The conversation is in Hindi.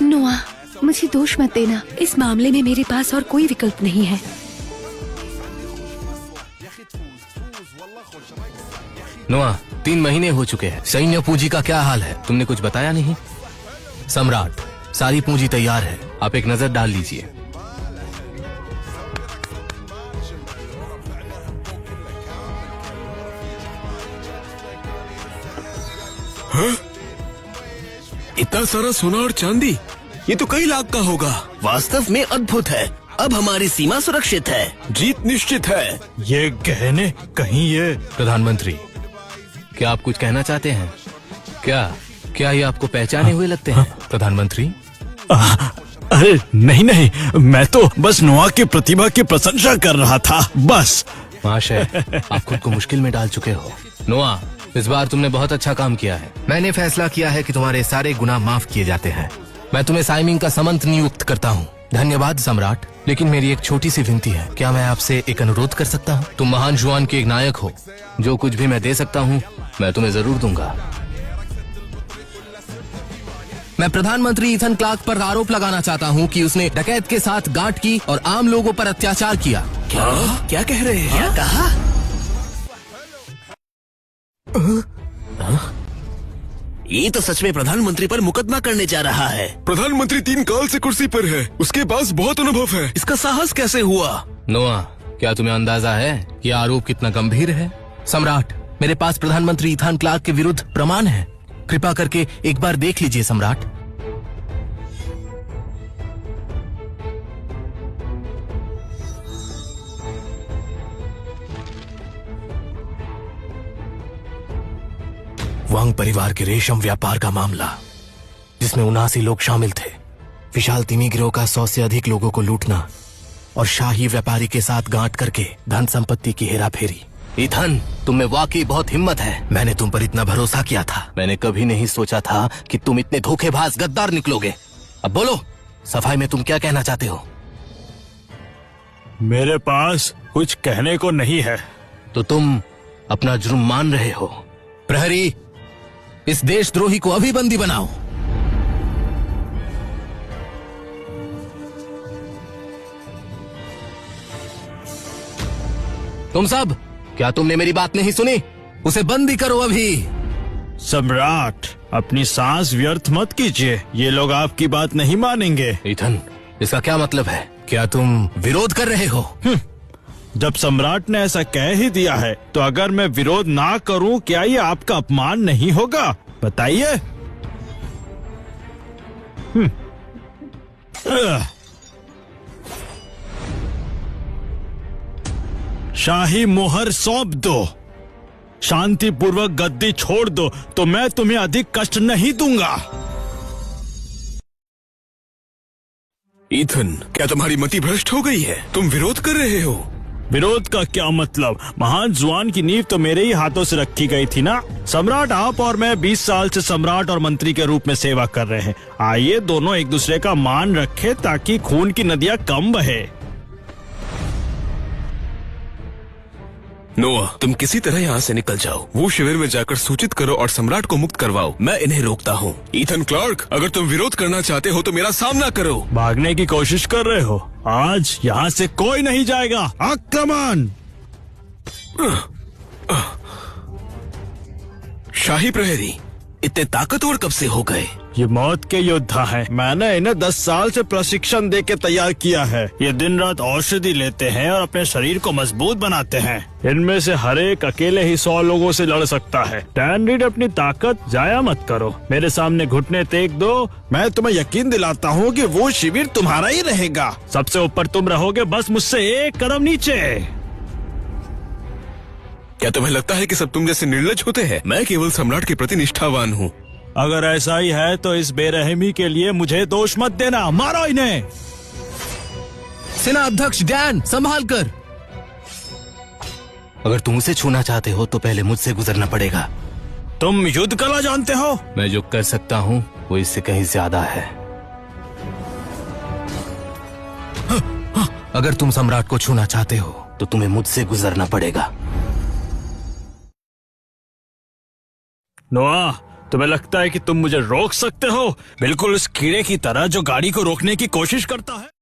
नोआ, मुझे दोष मत देना। इस मामले में मेरे पास और कोई विकल्प नहीं है। नोआ, 3 महीने हो चुके हैं। सैन्य पूंजी का क्या हाल है? तुमने कुछ बताया नहीं। सम्राट, सारी पूंजी तैयार है, आप एक नजर डाल लीजिए। हाँ? इतना सारा सोना और चांदी, ये तो कई लाख का होगा। वास्तव में अद्भुत है। अब हमारी सीमा सुरक्षित है। जीत निश्चित है। ये गहने कहीं ये। प्रधानमंत्री, क्या आप कुछ कहना चाहते हैं? क्या ये आपको पहचाने हुए लगते हैं? प्रधानमंत्री, अरे नहीं, मैं तो बस नोआ की प्रतिभा की प्रशंसा कर रहा था, बस। महाशय, आप खुद को मुश्किल में डाल चुके हो। नोआ, इस बार तुमने बहुत अच्छा काम किया है। मैंने फैसला किया है कि तुम्हारे सारे गुनाह माफ किए जाते हैं। मैं तुम्हें साइमिंग का समंत नियुक्त करता हूँ। धन्यवाद सम्राट, लेकिन मेरी एक छोटी सी विनती है। क्या मैं आपसे एक अनुरोध कर सकता हूँ? तुम महान जुआन के एक नायक हो। जो कुछ भी मैं दे सकता हूँ मैं तुम्हें जरूर दूंगा। मैं प्रधानमंत्री ईथन क्लार्क पर आरोप लगाना चाहता हूँ कि उसने डकैत के साथ गांठ की और आम लोगों पर अत्याचार किया। क्या कह रहे हैं? क्या कहा? ये तो सच में प्रधानमंत्री पर मुकदमा करने जा रहा है। प्रधानमंत्री 3 काल से कुर्सी पर है, उसके पास बहुत अनुभव है। इसका साहस कैसे हुआ? नोआ, क्या तुम्हें अंदाजा है कि आरोप कितना गंभीर है? सम्राट, मेरे पास प्रधानमंत्री ईथन क्लार्क के विरुद्ध प्रमाण है। कृपा करके एक बार देख लीजिए सम्राट। वांग परिवार के रेशम व्यापार का मामला, जिसमें 79 लोग शामिल थे। विशाल तिमी गिरोह का 100 से अधिक लोगों को लूटना और शाही व्यापारी के साथ गांठ करके धन संपत्ति की हेराफेरी। ईथन, तुम में वाकई बहुत हिम्मत है। मैंने तुम पर इतना भरोसा किया था। मैंने कभी नहीं सोचा था कि तुम इतने धोखेबाज गद्दार निकलोगे। अब बोलो, सफाई में तुम क्या कहना चाहते हो? मेरे पास कुछ कहने को नहीं है। तो तुम अपना जुर्म मान रहे हो। प्रहरी, इस देशद्रोही को अभी बंदी बनाओ। तुम सब, क्या तुमने मेरी बात नहीं सुनी? उसे बंदी करो अभी। सम्राट, अपनी सांस व्यर्थ मत कीजिए। ये लोग आपकी बात नहीं मानेंगे। ईथन, इसका क्या मतलब है? क्या तुम विरोध कर रहे हो? जब सम्राट ने ऐसा कह ही दिया है, तो अगर मैं विरोध ना करूं, क्या ये आपका अपमान नहीं होगा? बताइए। शाही मोहर सौंप दो, शांतिपूर्वक गद्दी छोड़ दो, तो मैं तुम्हें अधिक कष्ट नहीं दूंगा। ईथन, क्या तुम्हारी मति भ्रष्ट हो गई है? तुम विरोध कर रहे हो। विरोध का क्या मतलब? महान जुआन की नींव तो मेरे ही हाथों से रखी गई थी ना। सम्राट, आप और मैं 20 साल से सम्राट और मंत्री के रूप में सेवा कर रहे हैं। आइए दोनों एक दूसरे का मान रखें ताकि खून की नदियां कम बहे। नोआ, तुम किसी तरह यहाँ से निकल जाओ। वो शिविर में जाकर सूचित करो और सम्राट को मुक्त करवाओ। मैं इन्हें रोकता हूँ। ईथन क्लार्क, अगर तुम विरोध करना चाहते हो तो मेरा सामना करो। भागने की कोशिश कर रहे हो? आज यहाँ से कोई नहीं जाएगा। आक्रमण! शाही प्रहरी, इतने ताकतवर कब से हो गए? ये मौत के योद्धा हैं। मैंने इन्हें 10 साल से प्रशिक्षण दे के तैयार किया है। ये दिन रात औषधि लेते हैं और अपने शरीर को मजबूत बनाते हैं। इनमें से हर एक अकेले ही 100 लोगों से लड़ सकता है। टैन रीड, अपनी ताकत जाया मत करो। मेरे सामने घुटने टेक दो। मैं तुम्हें यकीन दिलाता हूँ कि वो शिविर तुम्हारा ही रहेगा। सबसे ऊपर तुम रहोगे, बस मुझसे एक कदम नीचे। क्या तुम्हें लगता है कि सब तुम जैसे निर्लज होते हैं? मैं केवल सम्राट के प्रति निष्ठावान हूँ। अगर ऐसा ही है तो इस बेरहमी के लिए मुझे दोष मत देना। मारो इन्हें। सेना अध्यक्ष डैन, संभाल कर। अगर तुम उसे छूना चाहते हो तो पहले मुझसे गुजरना पड़ेगा। तुम युद्ध कला जानते हो? मैं जो कर सकता हूँ वो इससे कहीं ज्यादा है। अगर तुम सम्राट को छूना चाहते हो तो तुम्हें मुझसे गुजरना पड़ेगा। नोआ, तुम्हें लगता है कि तुम मुझे रोक सकते हो? बिल्कुल उस कीड़े की तरह जो गाड़ी को रोकने की कोशिश करता है।